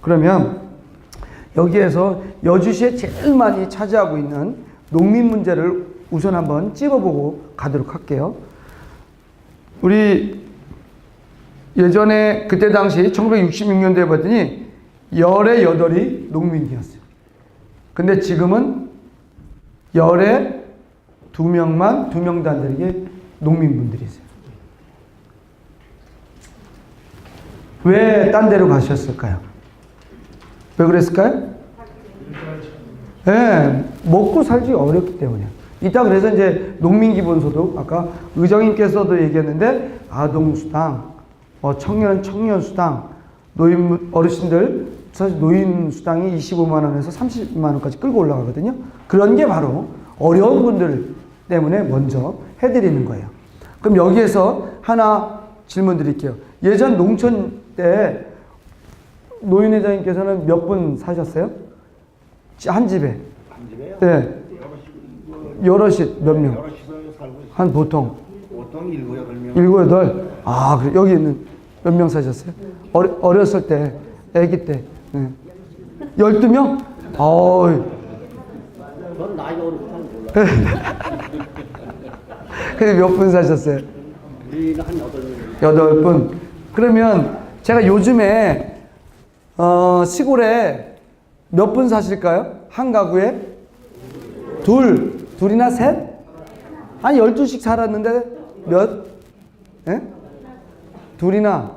그러면 여기에서 여주시에 제일 많이 차지하고 있는 농민 문제를 우선 한번 찝어보고 가도록 할게요. 우리 예전에 그때 당시 1966년도에 봤더니 열의 8이 농민이었어요. 근데 지금은 열의 2명만, 2명도 안 되는 게 농민분들이세요. 왜 딴 데로 가셨을까요? 왜 그랬을까요? 네, 먹고 살기 어렵기 때문이에요. 이따 그래서 이제 농민기본소득, 아까 의정님께서도 얘기했는데, 아동수당, 청년은 청년수당, 노인, 어르신들, 사실 노인수당이 25만원에서 30만원까지 끌고 올라가거든요. 그런 게 바로 어려운 분들 때문에 먼저 해드리는 거예요. 그럼 여기에서 하나 질문 드릴게요. 예전 농촌 때 노인회장님께서는 몇 분 사셨어요? 한 집에? 한 집에요? 네. 여럿이 몇 명? 여럿이서 살고 있어요. 한 보통? 보통 7, 8명. 7, 8? 아, 그래. 여기 있는 몇 명 사셨어요? 어렸을 때, 아기 때. 네. 12명? 어이. 전 나이가 어려서 잘 몰라요. 근데 몇 분 사셨어요? 우리는 한 8명. 8분. 그러면 제가 요즘에 시골에 몇 분 사실까요? 한 가구에? 둘이나 셋? 한 12씩 살았는데 몇? 예? 둘이나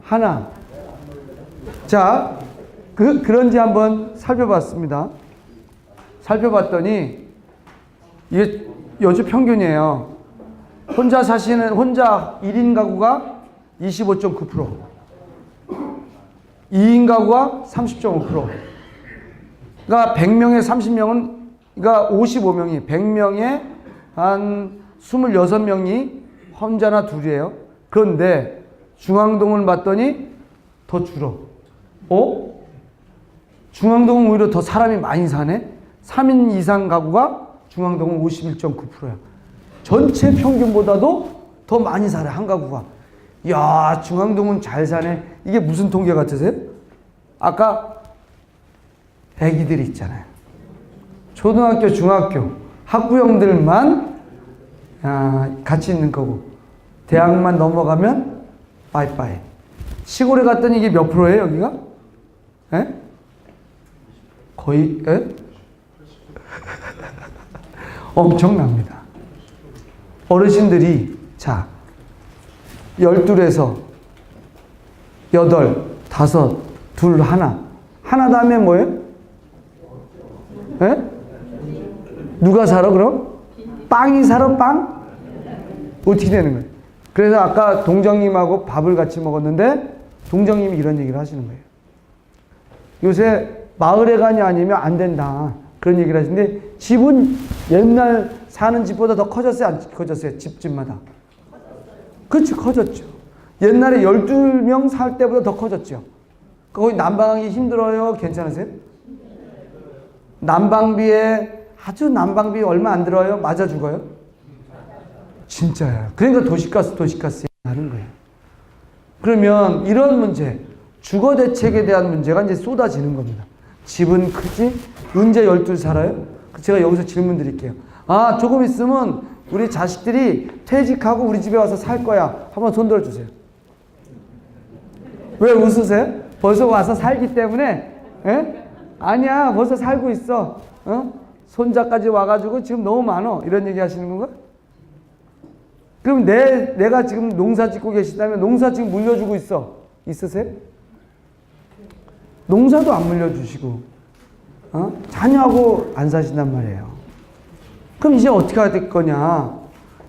하나. 자, 그런지 한번 살펴봤습니다. 살펴봤더니 이게 여주 평균이에요. 혼자 1인 가구가 25.9%, 2인 가구가 30.5%. 그러니까 100명에 30명은, 그러니까 55명이, 100명에 한 26명이 혼자나 둘이에요. 그런데 중앙동을 봤더니 더 줄어. 중앙동은 오히려 더 사람이 많이 사네? 3인 이상 가구가 중앙동은 51.9%야. 전체 평균보다도 더 많이 살아, 한 가구가. 이야, 중앙동은 잘 사네. 이게 무슨 통계 같으세요? 아까 애기들 있잖아요. 초등학교, 중학교, 학부형들만 같이 있는 거고, 대학만 넘어가면 빠이빠이. 시골에 갔더니 이게 몇 프로예요, 여기가? 에? 거의, 에? 엄청납니다. 어르신들이, 자, 12에서 8, 5, 2, 하나. 하나 다음에 뭐예요? 에? 누가 살아, 그럼? 빵이 살아, 빵? 어떻게 되는 거예요? 그래서 아까 동정님하고 밥을 같이 먹었는데, 동정님이 이런 얘기를 하시는 거예요. 요새 마을에 가냐 아니면 안 된다. 그런 얘기를 하시는데, 집은 옛날 사는 집보다 더 커졌어요? 안 커졌어요? 집마다. 그렇죠. 커졌죠. 옛날에 12명 살 때보다 더 커졌죠. 거기 난방하기 힘들어요? 괜찮으세요? 난방비에, 아주 난방비 얼마 안 들어요? 맞아 죽어요? 진짜요. 그러니까 도시가스 하는 거예요. 그러면 이런 문제, 주거 대책에 대한 문제가 이제 쏟아지는 겁니다. 집은 크지? 언제 12 살아요? 제가 여기서 질문 드릴게요. 아, 조금 있으면 우리 자식들이 퇴직하고 우리 집에 와서 살 거야. 한번 손 들어주세요. 왜 웃으세요? 벌써 와서 살기 때문에? 에? 아니야, 벌써 살고 있어. 손자까지 와가지고 지금 너무 많어. 이런 얘기 하시는 건가? 그럼 내가 지금 농사 짓고 계시다면 농사 지금 물려주고 있으세요? 농사도 안 물려주시고, 자녀하고 안 사신단 말이에요. 그럼 이제 어떻게 해야 될 거냐?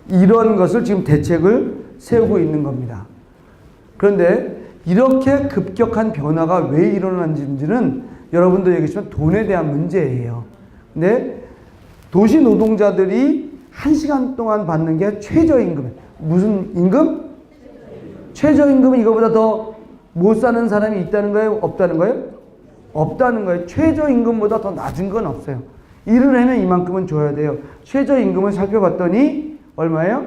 이런 것을 지금 대책을 세우고 있는 겁니다. 그런데 이렇게 급격한 변화가 왜 일어났는지는 여러분도 얘기했지만 돈에 대한 문제예요. 근데 도시 노동자들이 1시간 동안 받는 게 최저임금이에요. 무슨 임금? 최저임금은 이거보다 더 못 사는 사람이 있다는 거예요? 없다는 거예요? 없다는 거예요. 최저임금보다 더 낮은 건 없어요. 일을 하면 이만큼은 줘야 돼요. 최저임금을 살펴봤더니 얼마예요?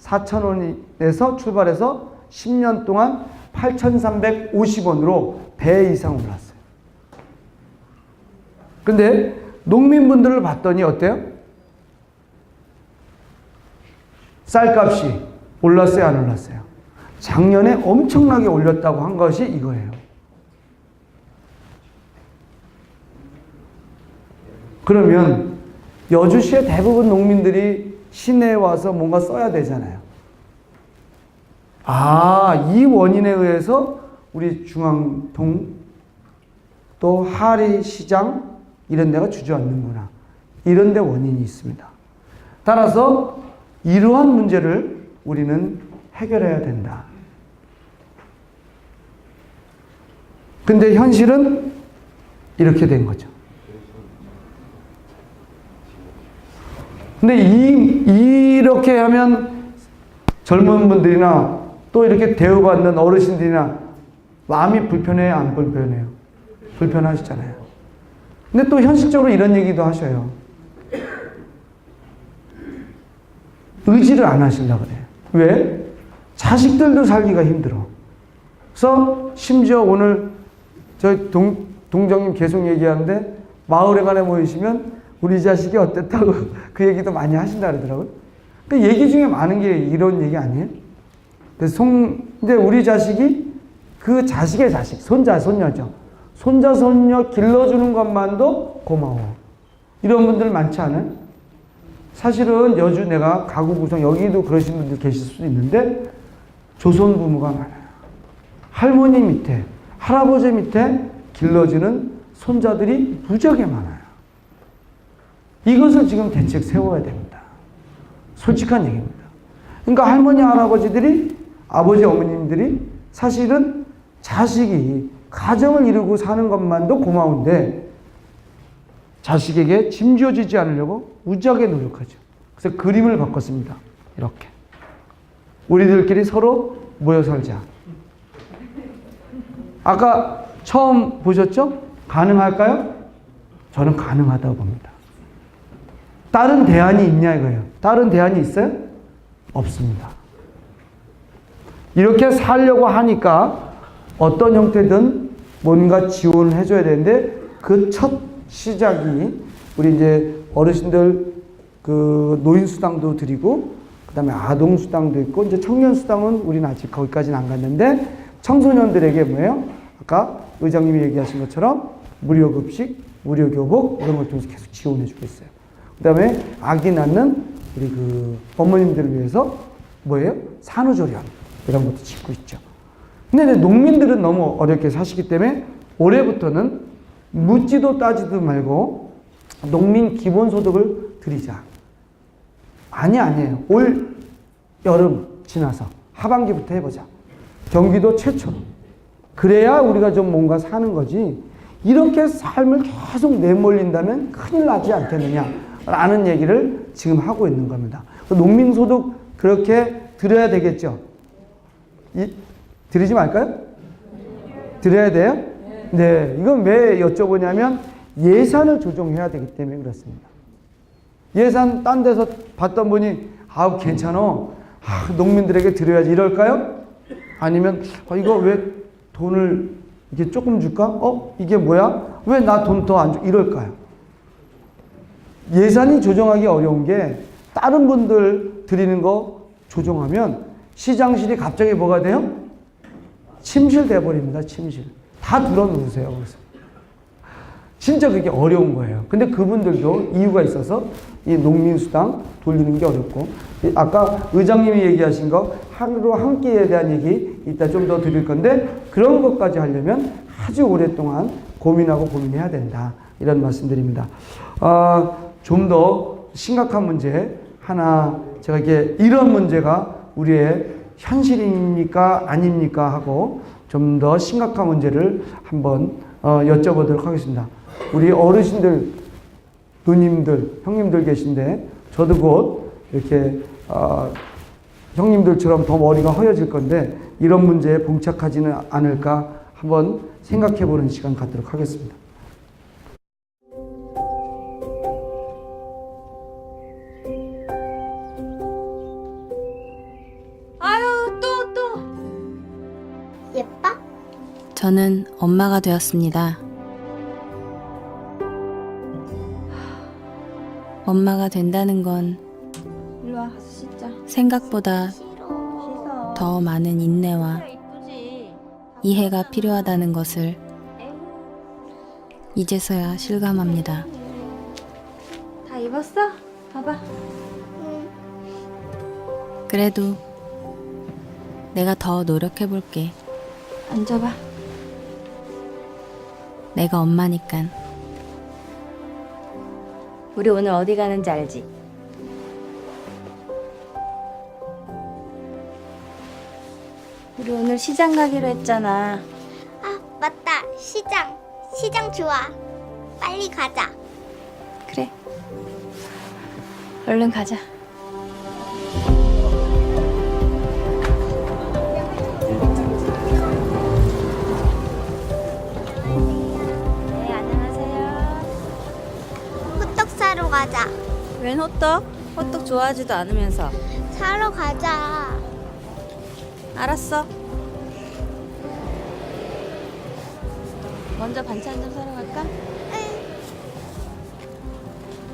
4,000원에서 출발해서 10년 동안 8,350원으로 배 이상 올랐어요. 근데 농민분들을 봤더니 어때요? 쌀값이 올랐어요, 안 올랐어요? 작년에 엄청나게 올렸다고 한 것이 이거예요. 그러면 여주시의 대부분 농민들이 시내에 와서 뭔가 써야 되잖아요. 아, 이 원인에 의해서 우리 중앙동 또 하리시장 이런 데가 주저앉는구나. 이런 데 원인이 있습니다. 따라서 이러한 문제를 우리는 해결해야 된다. 근데 현실은 이렇게 된 거죠. 근데 이렇게 하면 젊은 분들이나 또 이렇게 대우받는 어르신들이나 마음이 불편해요, 안 불편해요? 불편하시잖아요. 근데 또 현실적으로 이런 얘기도 하셔요. 의지를 안 하시려고 그래요. 왜? 자식들도 살기가 힘들어. 그래서 심지어 오늘 저희 동정님 계속 얘기하는데 마을에 관해 모이시면 우리 자식이 어땠다고 그 얘기도 많이 하신다 그러더라고요. 그 얘기 중에 많은 게 이런 얘기 아니에요? 그래서 근데 우리 자식이 그 자식의 자식, 손자, 손녀죠. 손자, 손녀 길러주는 것만도 고마워. 이런 분들 많지 않아요? 사실은 여주 내가 가구 구성, 여기도 그러신 분들 계실 수도 있는데 조선 부모가 많아요. 할머니 밑에, 할아버지 밑에 길러지는 손자들이 무지하게 많아요. 이것을 지금 대책 세워야 됩니다. 솔직한 얘기입니다. 그러니까 할머니, 할아버지들이, 아버지, 어머님들이 사실은 자식이 가정을 이루고 사는 것만도 고마운데 자식에게 짐지어지지 않으려고 무지하게 노력하죠. 그래서 그림을 바꿨습니다. 이렇게. 우리들끼리 서로 모여 살자. 아까 처음 보셨죠? 가능할까요? 저는 가능하다고 봅니다. 다른 대안이 있냐 이거예요. 다른 대안이 있어요? 없습니다. 이렇게 살려고 하니까 어떤 형태든 뭔가 지원을 해줘야 되는데 그 첫 시작이 우리 이제 어르신들 그 노인수당도 드리고 그 다음에 아동수당도 있고 이제 청년수당은 우리는 아직 거기까지는 안 갔는데 청소년들에게 뭐예요? 아까 의장님이 얘기하신 것처럼 무료급식, 무료교복 이런 걸 통해서 계속 지원해주고 있어요. 그 다음에 아기 낳는 우리 그 어머님들을 위해서 뭐예요? 산후조리원 이런 것도 짓고 있죠. 근데 농민들은 너무 어렵게 사시기 때문에 올해부터는 묻지도 따지도 말고 농민 기본소득을 드리자. 아니에요. 올 여름 지나서 하반기부터 해보자. 경기도 최초로. 그래야 우리가 좀 뭔가 사는 거지. 이렇게 삶을 계속 내몰린다면 큰일 나지 않겠느냐라는 얘기를 지금 하고 있는 겁니다. 농민소득 그렇게 드려야 되겠죠? 드리지 말까요? 드려야 돼요? 네. 이건 왜 여쭤보냐면 예산을 조정해야 되기 때문에 그렇습니다. 예산 딴 데서 받던 분이 아우 괜찮아. 농민들에게 드려야지 이럴까요? 아니면 이거 왜 돈을 이게 조금 줄까? 이게 뭐야? 왜 나 돈 더 안 줘? 이럴까요? 예산이 조정하기 어려운 게 다른 분들 드리는 거 조정하면 시장실이 갑자기 뭐가 돼요? 침실 돼버립니다. 침실. 다 들어놓으세요. 그래서. 진짜 그게 어려운 거예요. 근데 그분들도 이유가 있어서 이 농민수당 돌리는 게 어렵고 아까 의장님이 얘기하신 거 하루 한 끼에 대한 얘기 이따 좀 더 드릴 건데 그런 것까지 하려면 아주 오랫동안 고민하고 고민해야 된다. 이런 말씀드립니다. 좀 더 심각한 문제 하나 제가 이게 이런 문제가 우리의 현실입니까 아닙니까 하고 좀 더 심각한 문제를 한번 여쭤보도록 하겠습니다. 우리 어르신들, 누님들, 형님들 계신데 저도 곧 이렇게 형님들처럼 더 머리가 허여질 건데 이런 문제에 봉착하지는 않을까 한번 생각해보는 시간 갖도록 하겠습니다. 저는 엄마가 되었습니다. 엄마가 된다는 건 일로 와, 가서 씻자. 생각보다 씻어. 더 많은 인내와 이쁘지? 이해가 필요하다는 것을 이제서야 실감합니다. 다 입었어? 봐봐. 그래도 내가 더 노력해볼게. 앉아봐. 내가 엄마니깐. 우리 오늘 어디 가는지 알지? 우리 오늘 시장 가기로 했잖아. 아, 맞다. 시장. 시장 좋아. 빨리 가자. 그래. 얼른 가자. 네, 안녕하세요. 호떡 사러 가자. 웬 호떡? 호떡 좋아하지도 않으면서. 사러 가자. 알았어. 먼저 반찬 좀 사러 갈까?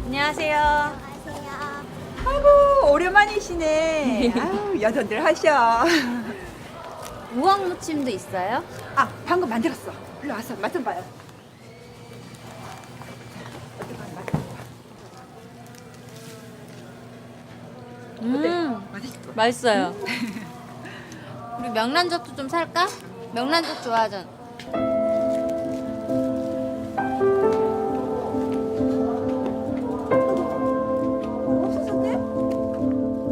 안녕하세요. 안녕하세요. 아이고 오랜만이시네. 아유 여전들 하셔. 우엉 무침도 있어요? 아 방금 만들었어. 일로 와서 맛 좀 봐요. 맛있어. 맛있어요. 우리 명란젓도 좀 살까? 명란젓 좋아하잖아. 없어졌네? 없었네.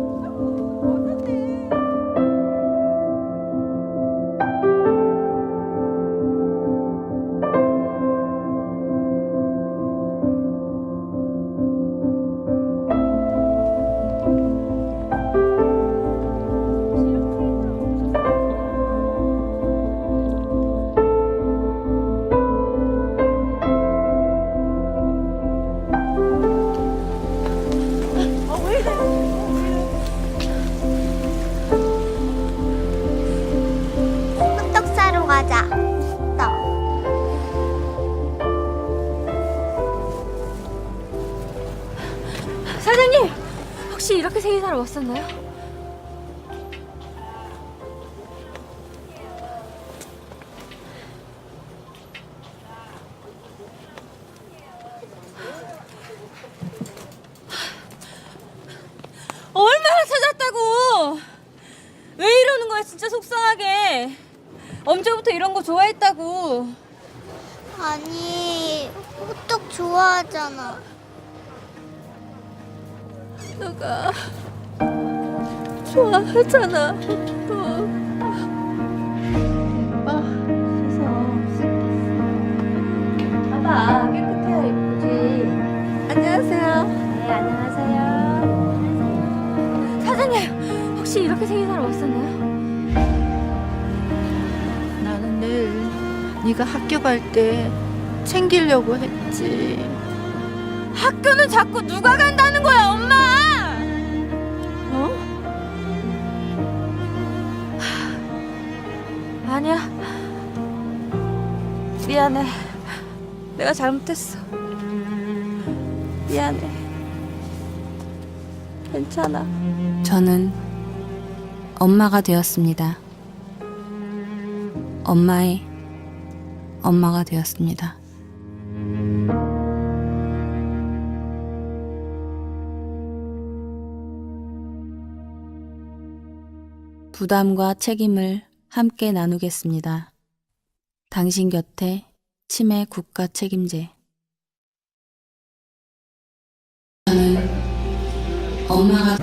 호떡 사러 가자. 호떡. 사장님! 혹시 이렇게 생일사를 못 썼나요? 얼마나 찾았다고! 왜 이러는 거야, 진짜 속상하게. 언제부터 이런 거 좋아했다고. 아니, 호떡 좋아하잖아. 너가 좋아하잖아. 봐봐, 깨끗해야 예쁘지. 안녕하세요. 네, 안녕하세요. 사장님, 혹시 이렇게 생일사를 못 썼나요? 나는 늘 네가 학교 갈 때 챙기려고 했지. 학교는 자꾸 누가 간다는 거야, 엄마! 어? 아니야. 미안해. 내가 잘못했어. 미안해. 괜찮아. 저는 엄마가 되었습니다. 엄마의 엄마가 되었습니다. 부담과 책임을 함께 나누겠습니다. 당신 곁에 치매 국가 책임제. 저는 엄마가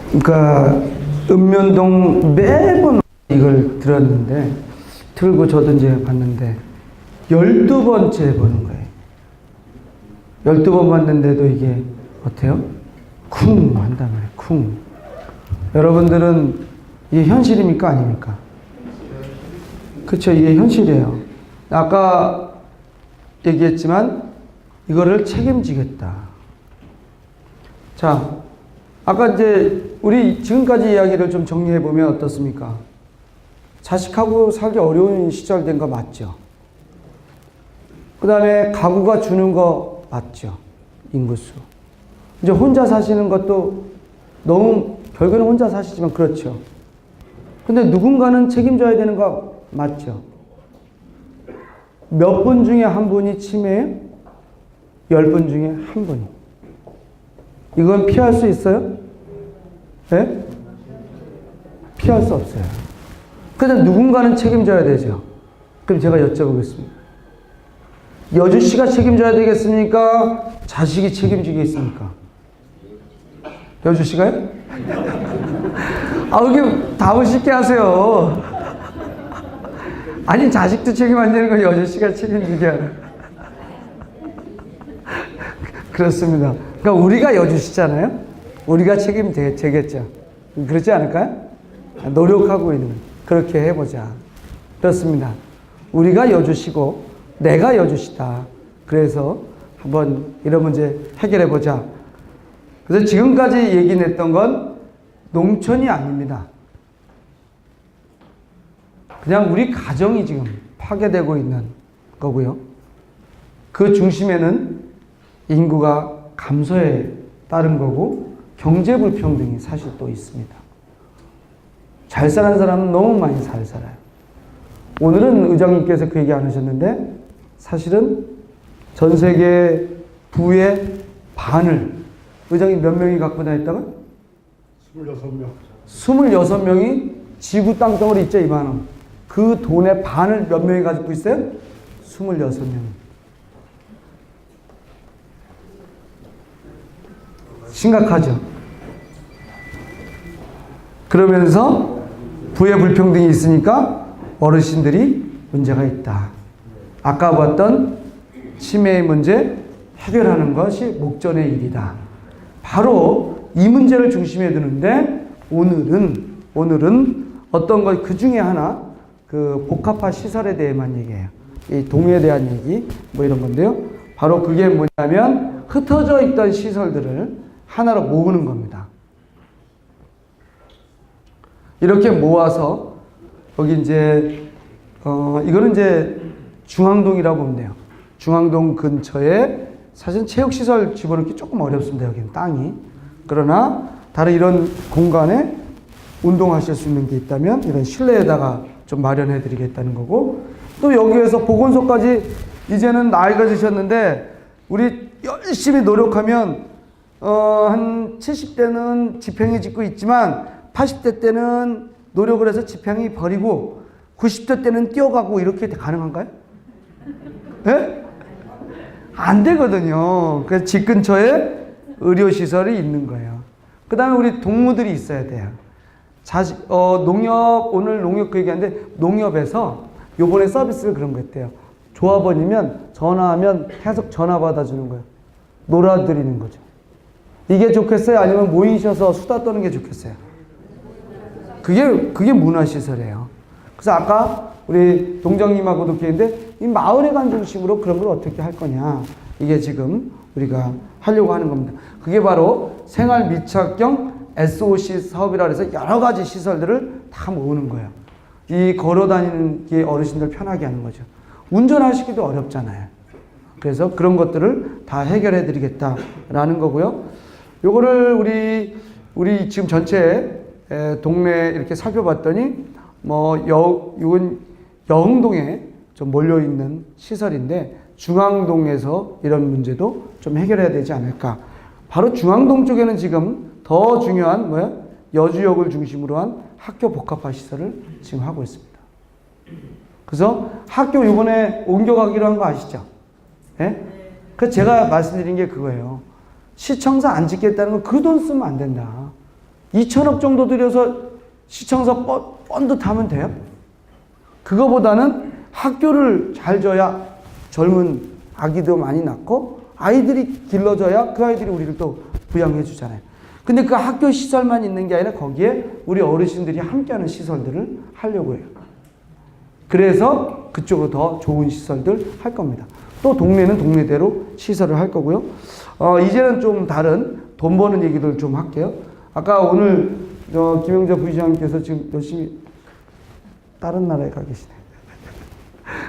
그러니까 읍면동 매번 이걸 들었는데 틀고 저도 이제 봤는데 12번째 보는 거예요. 12번 봤는데도 이게 어때요? 쿵 한단 말이에요. 쿵. 여러분들은 이게 현실입니까? 아닙니까? 그렇죠. 이게 현실이에요. 아까 얘기했지만 이거를 책임지겠다. 자, 아까 이제 우리 지금까지 이야기를 좀 정리해 보면 어떻습니까? 자식하고 살기 어려운 시절 된 거 맞죠? 그 다음에 가구가 주는 거 맞죠? 인구수. 이제 혼자 사시는 것도 너무 결국에는 혼자 사시지만 그렇죠. 근데 누군가는 책임져야 되는 거 맞죠? 몇 분 중에 한 분이 치매예요? 10분 중에 한 분이. 이건 피할 수 있어요? 네? 피할 수 없어요. 근데 누군가는 책임져야 되죠. 그럼 제가 여쭤보겠습니다. 여주 씨가 책임져야 되겠습니까? 자식이 책임지겠습니까? 여주 씨가요? 아, 여기 답을 쉽게 하세요. 아니, 자식도 책임 안 되는 걸 여주 씨가 책임지게 하는. 그렇습니다. 그러니까 우리가 여주 씨잖아요. 우리가 책임지겠죠. 그렇지 않을까요? 노력하고 있는. 그렇게 해보자. 그렇습니다. 우리가 여주시고 내가 여주시다. 그래서 한번 이런 문제 해결해 보자. 그래서 지금까지 얘기했던 건 농촌이 아닙니다. 그냥 우리 가정이 지금 파괴되고 있는 거고요. 그 중심에는 인구가 감소에 따른 거고 경제 불평등이 사실 또 있습니다. 잘 사는 사람은 너무 많이 잘 살아요. 오늘은 의장님께서 그 얘기 안 하셨는데 사실은 전 세계 부의 반을 의장님 몇 명이 갖고 다녔다가? 26명. 26명이 지구 땅덩어리 있죠, 이만원. 그 돈의 반을 몇 명이 가지고 있어요? 26명. 심각하죠. 그러면서 부의 불평등이 있으니까 어르신들이 문제가 있다. 아까 봤던 치매의 문제 해결하는 것이 목전의 일이다. 바로 이 문제를 중심에 두는데 오늘은 어떤 것 그 중에 하나 그 복합화 시설에 대해만 얘기해요. 이 동에 대한 얘기 뭐 이런 건데요. 바로 그게 뭐냐면 흩어져 있던 시설들을 하나로 모으는 겁니다. 이렇게 모아서 여기 이제 이거는 이제 중앙동이라고 보면 돼요. 중앙동 근처에 사실 체육시설 집어넣기 조금 어렵습니다. 여기는 땅이. 그러나 다른 이런 공간에 운동하실 수 있는 게 있다면 이런 실내에다가 좀 마련해 드리겠다는 거고, 또 여기에서 보건소까지 이제는 나이가 드셨는데 우리 열심히 노력하면 한 70대는 집행이 짓고 있지만 80대 때는 노력을 해서 집행이 버리고 90대 때는 뛰어가고 이렇게 가능한가요? 예? 안 되거든요. 그래서 집 근처에 의료시설이 있는 거예요. 그 다음에 우리 동무들이 있어야 돼요. 농협, 오늘 농협 그 얘기하는데 농협에서 요번에 서비스를 그런 거 했대요. 조합원이면 전화하면 계속 전화 받아주는 거예요. 놀아드리는 거죠. 이게 좋겠어요? 아니면 모이셔서 수다 떠는 게 좋겠어요? 그게 문화시설이에요. 그래서 아까 우리 동정님하고도 얘기했는데 이 마을에 간 중심으로 그런 걸 어떻게 할 거냐. 이게 지금 우리가 하려고 하는 겁니다. 그게 바로 생활 밀착형 SOC 사업이라 해서 여러 가지 시설들을 다 모으는 거예요. 이 걸어 다니는 게 어르신들 편하게 하는 거죠. 운전하시기도 어렵잖아요. 그래서 그런 것들을 다 해결해 드리겠다라는 거고요. 요거를 우리 지금 전체 동네 이렇게 살펴봤더니 이건 여흥동에 좀 몰려 있는 시설인데 중앙동에서 이런 문제도 좀 해결해야 되지 않을까. 바로 중앙동 쪽에는 지금 더 중요한 여주역을 중심으로 한 학교 복합화 시설을 지금 하고 있습니다. 그래서 학교 이번에 옮겨가기로 한 거 아시죠? 예? 그래서 제가 말씀드린 게 그거예요. 시청사 안 짓겠다는 건 그 돈 쓰면 안 된다. 2천억 정도 들여서 시청사 번듯하면 돼요? 그거보다는 학교를 잘 져야 젊은 아기도 많이 낳고 아이들이 길러져야 그 아이들이 우리를 또 부양해 주잖아요. 근데 그 학교 시설만 있는 게 아니라 거기에 우리 어르신들이 함께하는 시설들을 하려고 해요. 그래서 그쪽으로 더 좋은 시설들 할 겁니다. 또 동네는 동네대로 시설을 할 거고요. 이제는 좀 다른 돈 버는 얘기들 좀 할게요. 아까 오늘 김영자 부시장님께서 지금 열심히 다른 나라에 가 계시네.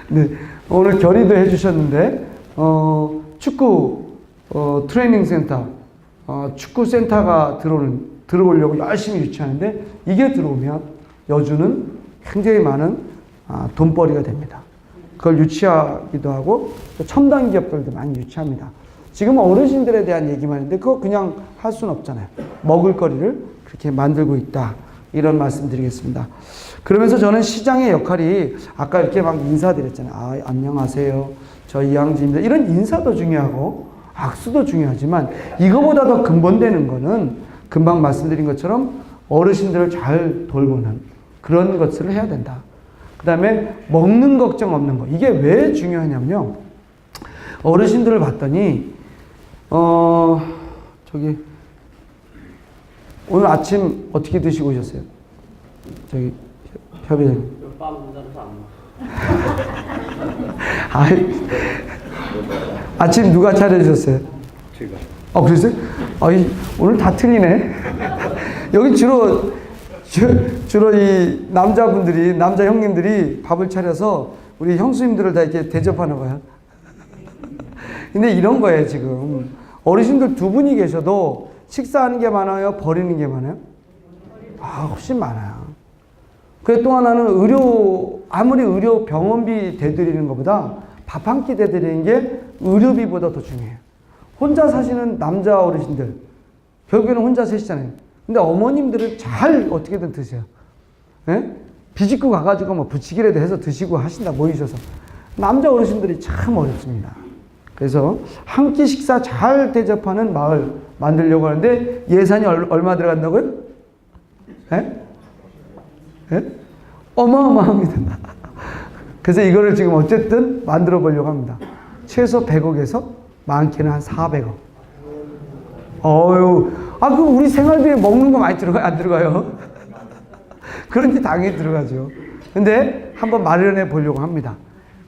네, 오늘 결의도 해주셨는데 축구 트레이닝 센터 축구 센터가 들어오려고 열심히 유치하는데 이게 들어오면 여주는 굉장히 많은 돈벌이가 됩니다. 그걸 유치하기도 하고 또 첨단 기업들도 많이 유치합니다. 지금 어르신들에 대한 얘기만 했는데 그거 그냥 할 수는 없잖아요. 먹을거리를 그렇게 만들고 있다. 이런 말씀 드리겠습니다. 그러면서 저는 시장의 역할이 아까 이렇게 막 인사드렸잖아요. 안녕하세요. 저 이항진입니다. 이런 인사도 중요하고 악수도 중요하지만 이거보다 더 근본되는 거는 금방 말씀드린 것처럼 어르신들을 잘 돌보는 그런 것을 해야 된다. 그 다음에 먹는 걱정 없는 거. 이게 왜 중요하냐면요. 어르신들을 봤더니 저기 오늘 아침 어떻게 드시고 오셨어요? 저기 협의장님. 아침 누가 차려주셨어요? 제가. 그랬어요? 오늘 다 틀리네. 여기 주로 이 남자분들이, 남자 형님들이 밥을 차려서 우리 형수님들을 다 이렇게 대접하나 봐요. 근데 이런 거예요, 지금. 어르신들 두 분이 계셔도 식사하는 게 많아요? 버리는 게 많아요? 훨씬 많아요. 그리고 또 하나는 아무리 의료 병원비 대드리는 것보다 밥 한 끼 대드리는 게 의료비보다 더 중요해요. 혼자 사시는 남자 어르신들, 결국에는 혼자 사시잖아요. 근데 어머님들은 잘 어떻게든 드세요. 예? 비집고 가가지고 뭐 부치기라도 해서 드시고 하신다, 모이셔서. 남자 어르신들이 참 어렵습니다. 그래서 한 끼 식사 잘 대접하는 마을 만들려고 하는데 예산이 얼마 들어간다고요? 예? 예? 어마어마합니다. 그래서 이거를 지금 어쨌든 만들어 보려고 합니다. 최소 100억에서 많게는 한 400억. 그럼 우리 생활비에 먹는 거 많이 들어가요? 안 들어가요? 그런데 당연히 들어가죠. 근데 한번 마련해 보려고 합니다.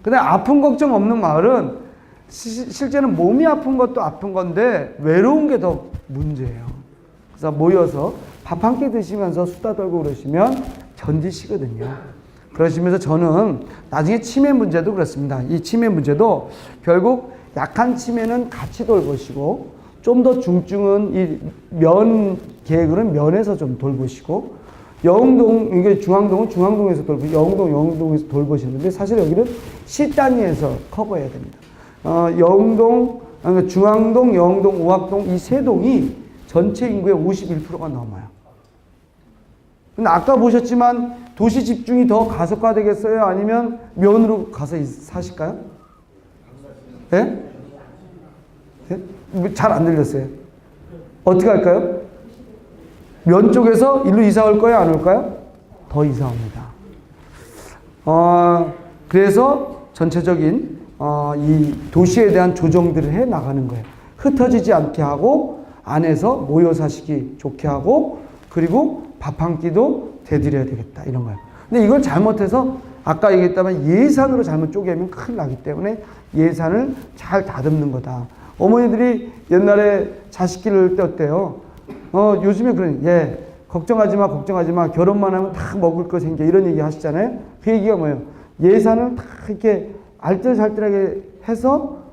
근데 아픈 걱정 없는 마을은 실제는 몸이 아픈 것도 아픈 건데 외로운 게 더 문제예요. 그래서 모여서 밥 한 끼 드시면서 수다 떨고 그러시면 견디시거든요. 그러시면서 저는 나중에 치매 문제도 그렇습니다. 이 치매 문제도 결국 약한 치매는 같이 돌보시고 좀 더 중증은 이 계획은 면에서 좀 돌보시고 이게 중앙동은 중앙동에서 돌보고 영동에서 돌보시는데 사실 여기는 시단위에서 커버해야 됩니다. 중앙동, 영동, 오학동 이 세 동이 전체 인구의 51%가 넘어요. 근데 아까 보셨지만 도시 집중이 더 가속화되겠어요? 아니면 면으로 가서 사실까요? 예? 예? 잘 안 들렸어요. 어떻게 할까요? 면 쪽에서 일로 이사 올 거예요? 안 올까요? 더 이사 옵니다. 그래서 전체적인 이 도시에 대한 조정들을 해 나가는 거예요. 흩어지지 않게 하고 안에서 모여 사시기 좋게 하고 그리고 밥 한 끼도 대드려야 되겠다 이런 거예요. 근데 이걸 잘못해서 아까 얘기했다면 예산으로 잘못 쪼개면 큰일 나기 때문에 예산을 잘 다듬는 거다. 어머니들이 옛날에 자식 기를 때 어때요? 요즘에 걱정하지 마. 결혼만 하면 다 먹을 거 생겨. 이런 얘기 하시잖아요. 그 얘기가 뭐예요? 예산을 다 이렇게 알뜰살뜰하게 해서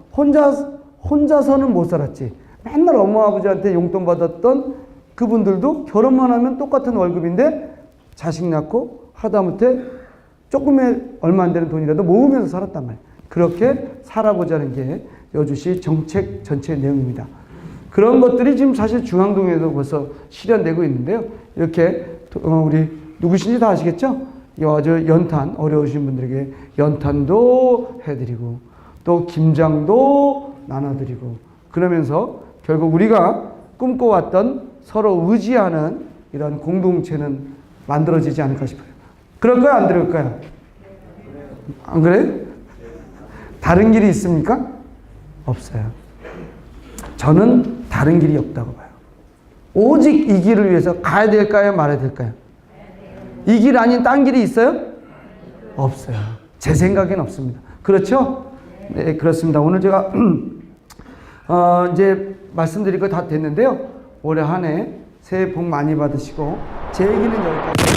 혼자서는 못 살았지. 맨날 엄마 아버지한테 용돈 받았던 그분들도 결혼만 하면 똑같은 월급인데 자식 낳고 하다못해 조금의 얼마 안 되는 돈이라도 모으면서 살았단 말이에요. 그렇게 살아보자는 게 여주시 정책 전체의 내용입니다. 그런 것들이 지금 사실 중앙동에도 벌써 실현되고 있는데요. 이렇게 우리 누구신지 다 아시겠죠? 아주 연탄, 어려우신 분들에게 연탄도 해드리고 또 김장도 나눠드리고 그러면서 결국 우리가 꿈꿔왔던 서로 의지하는 이런 공동체는 만들어지지 않을까 싶어요. 그럴까요? 안 그럴까요? 안 그래요? 다른 길이 있습니까? 없어요. 저는 다른 길이 없다고 봐요. 오직 이 길을 위해서 가야 될까요? 말아야 될까요? 이 길 아닌 딴 길이 있어요? 없어요. 제 생각엔 없습니다. 그렇죠? 네, 그렇습니다. 오늘 제가 이제 말씀드릴 거 다 됐는데요. 올해 한 해 새해 복 많이 받으시고 제 얘기는 여기까지.